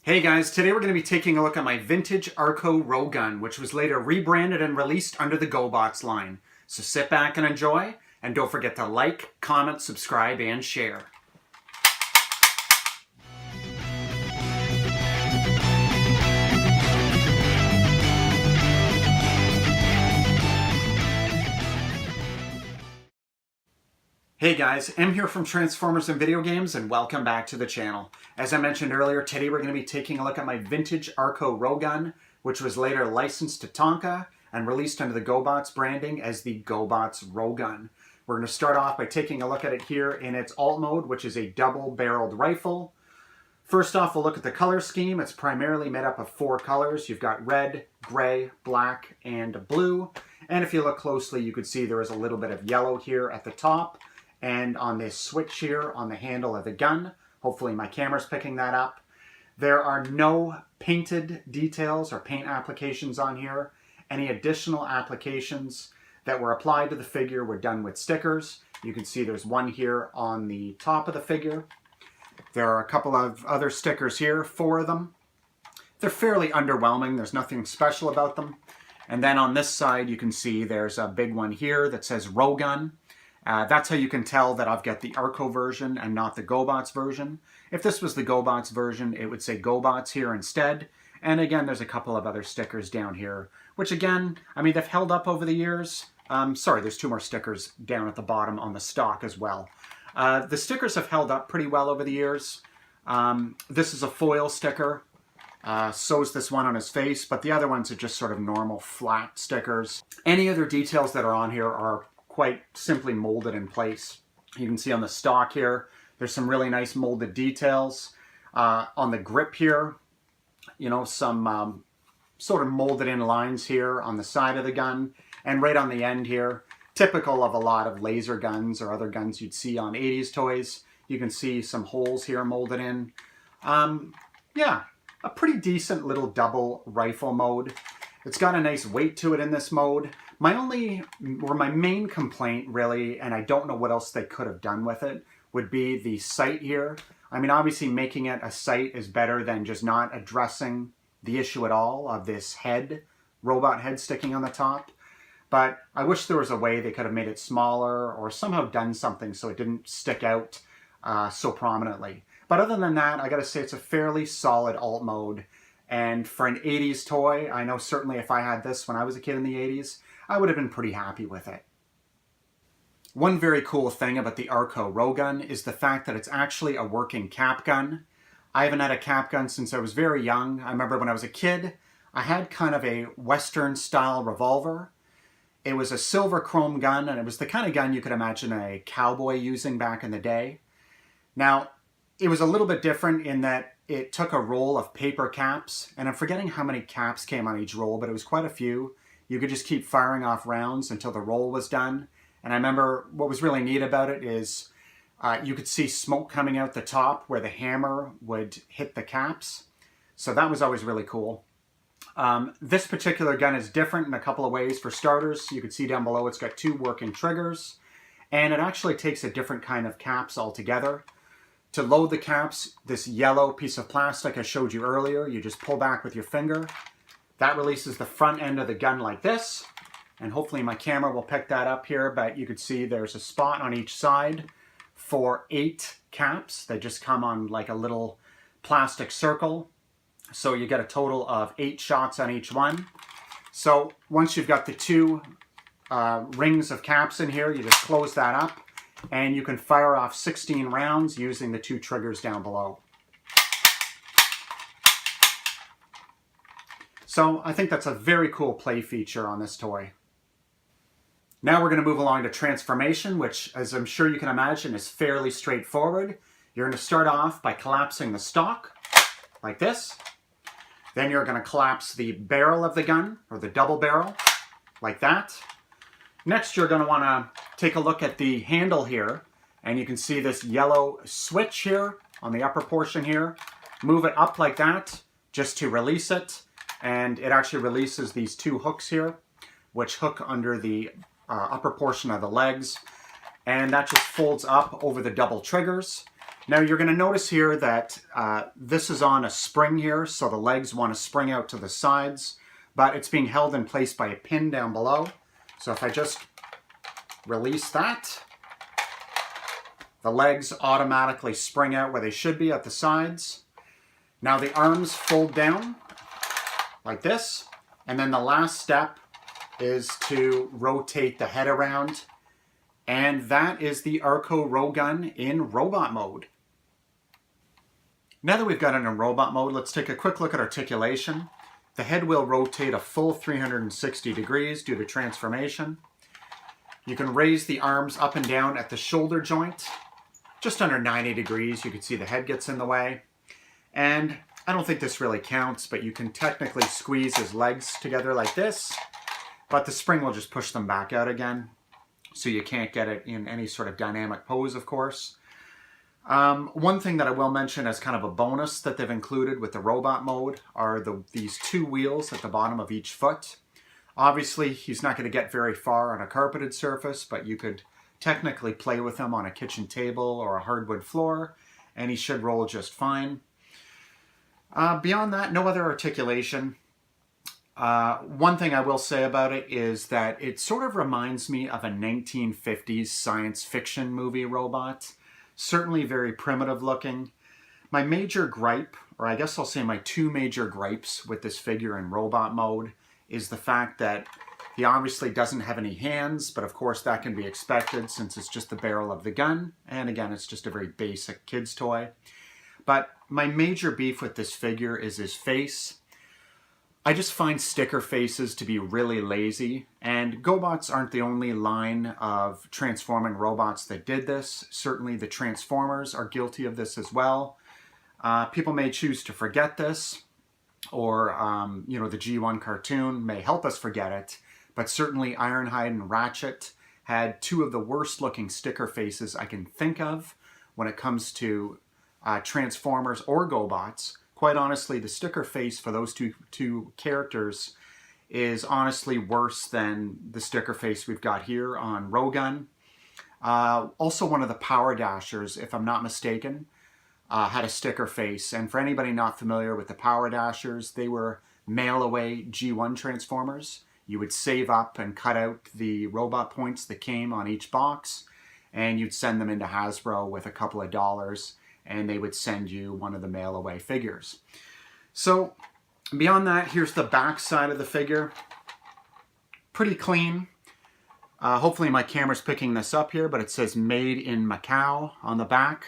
Hey guys, today we're going to be taking a look at my vintage Arco RoGun, which was later rebranded and released under the GoBots line. So sit back and enjoy, and don't forget to like, comment, subscribe, and share. Hey guys, M here from Transformers and Video Games, and welcome back to the channel. As I mentioned earlier, today we're going to be taking a look at my vintage Arco RoGun, which was later licensed to Tonka and released under the GoBots branding as the GoBots RoGun. We're going to start off by taking a look at it here in its alt mode, which is a double-barreled rifle. First off, we'll look at the color scheme. It's primarily made up of 4 colors. You've got red, gray, black, and blue. And if you look closely, you could see there is a little bit of yellow here at the top. And on this switch here on the handle of the gun, hopefully my camera's picking that up. There are no painted details or paint applications on here. Any additional applications that were applied to the figure were done with stickers. You can see there's one here on the top of the figure. There are a couple of other stickers here, 4 of them. They're fairly underwhelming. There's nothing special about them. And then on this side, you can see there's a big one here that says RoGun. That's how you can tell that I've got the Arco version and not the GoBots version. If this was the GoBots version, it would say GoBots here instead. And again, there's a couple of other stickers down here, which again, I mean, they've held up over the years. Sorry, there's 2 more stickers down at the bottom on the stock as well. The stickers have held up pretty well over the years. This is a foil sticker. So is this one on his face, but the other ones are just sort of normal flat stickers. Any other details that are on here are quite simply molded in place. You can see on the stock here, there's some really nice molded details. On the grip here, you know, some sort of molded in lines here on the side of the gun. And right on the end here, typical of a lot of laser guns or other guns you'd see on 80s toys. You can see some holes here molded in. Yeah, a pretty decent little double rifle mode. It's got a nice weight to it in this mode. My main complaint really, and I don't know what else they could have done with it, would be the sight here. I mean, obviously making it a sight is better than just not addressing the issue at all of this head, robot head sticking on the top. But I wish there was a way they could have made it smaller or somehow done something so it didn't stick out so prominently. But other than that, I gotta say it's a fairly solid alt mode. And for an 80s toy, I know certainly if I had this when I was a kid in the 80s, I would have been pretty happy with it. One very cool thing about the Arco RoGun is the fact that it's actually a working cap gun. I haven't had a cap gun since I was very young. I remember when I was a kid, I had kind of a Western style revolver. It was a silver chrome gun, and it was the kind of gun you could imagine a cowboy using back in the day. Now, it was a little bit different in that it took a roll of paper caps, and I'm forgetting how many caps came on each roll, but it was quite a few. You could just keep firing off rounds until the roll was done. And I remember what was really neat about it is you could see smoke coming out the top where the hammer would hit the caps. So that was always really cool. This particular gun is different in a couple of ways. For starters, you can see down below it's got 2 working triggers, and it actually takes a different kind of caps altogether. To load the caps, this yellow piece of plastic I showed you earlier, you just pull back with your finger. That releases the front end of the gun like this, and hopefully my camera will pick that up here, but you could see there's a spot on each side for 8 caps. They just come on like a little plastic circle, so you get a total of 8 shots on each one. So once you've got the 2 rings of caps in here, you just close that up, and you can fire off 16 rounds using the 2 triggers down below. So I think that's a very cool play feature on this toy. Now we're going to move along to transformation, which, as I'm sure you can imagine, is fairly straightforward. You're going to start off by collapsing the stock, like this. Then you're going to collapse the barrel of the gun, or the double barrel, like that. Next, you're going to want to take a look at the handle here, and you can see this yellow switch here on the upper portion here. Move it up like that, just to release it. And it actually releases these 2 hooks here, which hook under the upper portion of the legs. And that just folds up over the double triggers. Now you're going to notice here that this is on a spring here, so the legs want to spring out to the sides, but it's being held in place by a pin down below. So if I just release that, the legs automatically spring out where they should be at the sides. Now the arms fold down like this, and then the last step is to rotate the head around, and that is the Arco RoGun in robot mode. Now that we've got it in robot mode, let's take a quick look at articulation. The head will rotate a full 360 degrees due to transformation. You can raise the arms up and down at the shoulder joint. Just under 90 degrees, you can see the head gets in the way. And I don't think this really counts, but you can technically squeeze his legs together like this, but the spring will just push them back out again. So you can't get it in any sort of dynamic pose, of course. One thing that I will mention as kind of a bonus that they've included with the robot mode are these two wheels at the bottom of each foot. Obviously, he's not going to get very far on a carpeted surface, but you could technically play with him on a kitchen table or a hardwood floor, and he should roll just fine. Beyond that, no other articulation. One thing I will say about it is that it sort of reminds me of a 1950s science fiction movie robot. Certainly very primitive looking. My major gripe, or I guess I'll say my two major gripes with this figure in robot mode, is the fact that he obviously doesn't have any hands, but of course that can be expected since it's just the barrel of the gun, and again it's just a very basic kid's toy. But my major beef with this figure is his face. I just find sticker faces to be really lazy, and GoBots aren't the only line of transforming robots that did this. Certainly the Transformers are guilty of this as well. People may choose to forget this, or the G1 cartoon may help us forget it, but certainly Ironhide and Ratchet had two of the worst looking sticker faces I can think of when it comes to Transformers or GoBots. Quite honestly, the sticker face for those two characters is honestly worse than the sticker face we've got here on RoGun. Also, one of the Power Dashers, if I'm not mistaken, had a sticker face. And for anybody not familiar with the Power Dashers, they were mail-away G1 Transformers. You would save up and cut out the robot points that came on each box, and you'd send them into Hasbro with a couple of dollars, and they would send you one of the mail-away figures. So beyond that, here's the back side of the figure. Pretty clean. Hopefully my camera's picking this up here, but it says made in Macau on the back.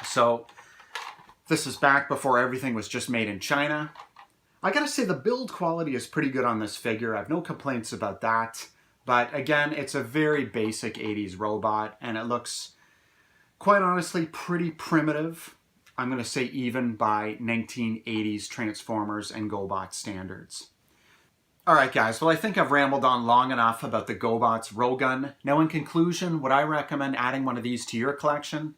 So this is back before everything was just made in China. I gotta say the build quality is pretty good on this figure. I have no complaints about that. But again, it's a very basic 80s robot, and it looks, quite honestly, pretty primitive. I'm going to say even by 1980s Transformers and GoBots standards. Alright guys, well I think I've rambled on long enough about the GoBots RoGun. Now in conclusion, would I recommend adding one of these to your collection?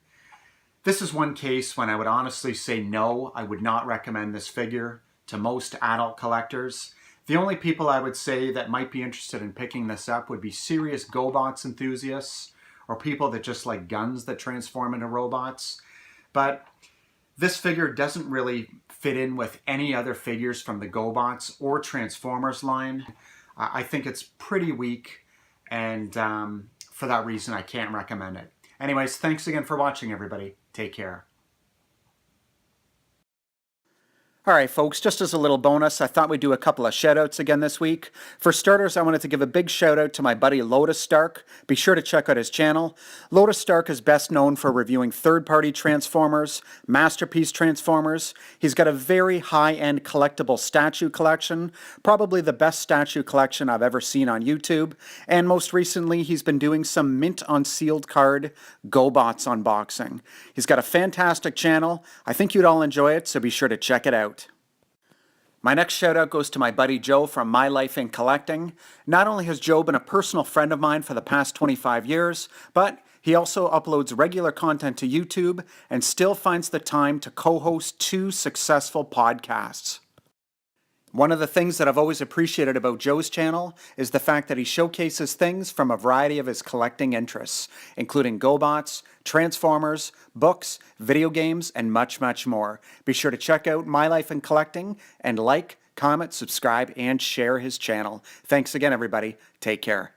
This is one case when I would honestly say no, I would not recommend this figure to most adult collectors. The only people I would say that might be interested in picking this up would be serious GoBots enthusiasts, or people that just like guns that transform into robots. But this figure doesn't really fit in with any other figures from the GoBots or Transformers line. I think it's pretty weak, and for that reason I can't recommend it. Anyways, thanks again for watching, everybody. Take care. Alright folks, just as a little bonus, I thought we'd do a couple of shoutouts again this week. For starters, I wanted to give a big shout out to my buddy Lotus Stark. Be sure to check out his channel. Lotus Stark is best known for reviewing third-party Transformers, Masterpiece Transformers. He's got a very high-end collectible statue collection, probably the best statue collection I've ever seen on YouTube. And most recently, he's been doing some mint on sealed card GoBots unboxing. He's got a fantastic channel. I think you'd all enjoy it, so be sure to check it out. My next shout out goes to my buddy Joe from My Life in Collecting. Not only has Joe been a personal friend of mine for the past 25 years, but he also uploads regular content to YouTube and still finds the time to co-host 2 successful podcasts. One of the things that I've always appreciated about Joe's channel is the fact that he showcases things from a variety of his collecting interests, including GoBots, Transformers, books, video games, and much, much more. Be sure to check out My Life in Collecting and like, comment, subscribe, and share his channel. Thanks again, everybody. Take care.